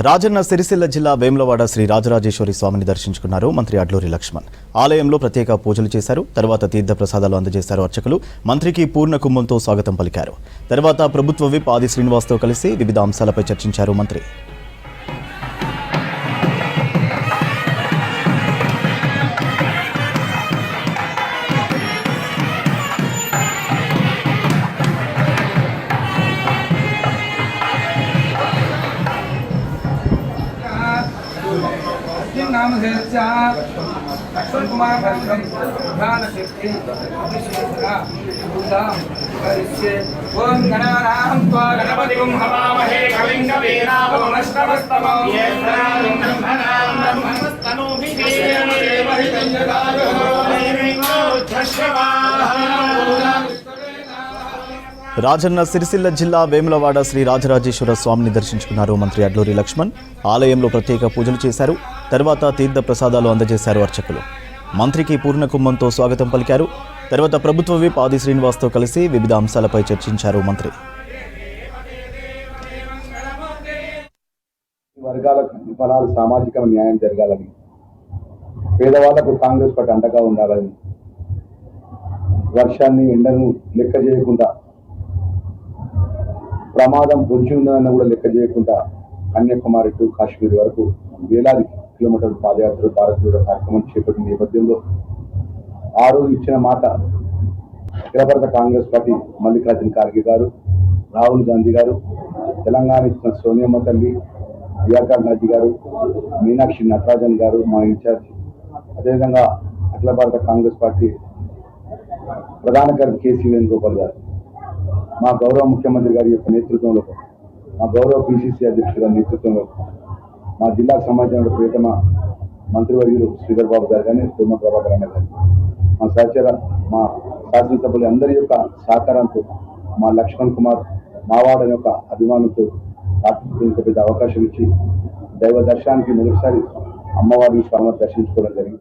రాజన్న సిరిసిల్ల జిల్లా వేములవాడ శ్రీ రాజరాజేశ్వరి స్వామిని దర్శించుకున్నారు మంత్రి అడ్లూరి లక్ష్మణ్. ఆలయంలో ప్రత్యేక పూజలు చేశారు. తర్వాత తీర్థ ప్రసాదాలు అందజేశారు అర్చకులు. మంత్రికి పూర్ణ కుంభంతో స్వాగతం పలికారు. తర్వాత ప్రభుత్వ విప్ ఆది శ్రీనివాస్తో కలిసి వివిధ అంశాలపై చర్చించారు మంత్రి. नाम लक्ष्मण कुमार ध्यान सिद्धि अभिषेकरा बुद्धां करिष्ये ओम गणानां त्वा गणपतिं हवामहे कविं कवीनाभवमस्तमस्तमं येन्द्रां ब्रह्मणां ब्रह्मणस्तनूभिः देवहितं जगायो రాజన్న సిరిసిల్ల జిల్లా వేములవాడ శ్రీ రాజరాజేశ్వర స్వామిని దర్శించుకున్నారు మంత్రి అడ్లూరి లక్ష్మణ్. ఆలయంలో ప్రత్యేక పూజలు చేశారు. తర్వాత తీర్థ ప్రసాదాలు అందజేశారు అర్చకులు. మంత్రికి పూర్ణ కుంభంతో స్వాగతం పలికారు. తర్వాత ప్రభుత్వ విప్ ఆది శ్రీనివాస్తో కలిసి వివిధ అంశాలపై చర్చించారు మంత్రి. వర్గాలకు ఫలాలు సామాజిక న్యాయం జరగాలని, పేదవాళ్లకు కాంగ్రెస్ పార్టీ అండగా ఉండాలని, వర్షాన్ని ఎండను లెక్క చేయకుండా, ప్రమాదం పొంచి ఉన్నదన్న కూడా లెక్క చేయకుండా కన్యాకుమారి టు కాశ్మీర్ వరకు వేలాది కిలోమీటర్ల పాదయాత్ర భారత్ జోడో కార్యక్రమం చేపట్టిన నేపథ్యంలో ఆ రోజు ఇచ్చిన మాట అఖిల భారత కాంగ్రెస్ పార్టీ మల్లికార్జున ఖార్గే గారు, రాహుల్ గాంధీ గారు, తెలంగాణ ఇచ్చిన సోనియమ్మ తల్లి, ప్రియాంక గాంధీ గారు, మీనాక్షి నటరాజన్ గారు మా ఇన్ఛార్జ్, అదేవిధంగా అఖిల భారత కాంగ్రెస్ పార్టీ ప్రధాన కార్యదర్శి కేసీ వేణుగోపాల్ గారు, మా గౌరవ ముఖ్యమంత్రి గారి యొక్క నేతృత్వంలో, మా గౌరవ పిసిసి అధ్యక్షుడు గారి నేతృత్వంలో, మా జిల్లాకు సంబంధించిన ప్రియతమ మంత్రివర్యులు శ్రీధర్ బాబు గారు కానీ, తుమ్మ ప్రభాకర్ అన్న గారు, మా సహచర మా శాసనసభ్యులు అందరి యొక్క సహకారంతో, మా లక్ష్మణ్ కుమార్ మావాడని యొక్క అభిమానంతో పార్టీ పెద్ద అవకాశం ఇచ్చి దైవ దర్శనానికి మొదటిసారి అమ్మవారిని స్వామివారిని దర్శించుకోవడం జరిగింది.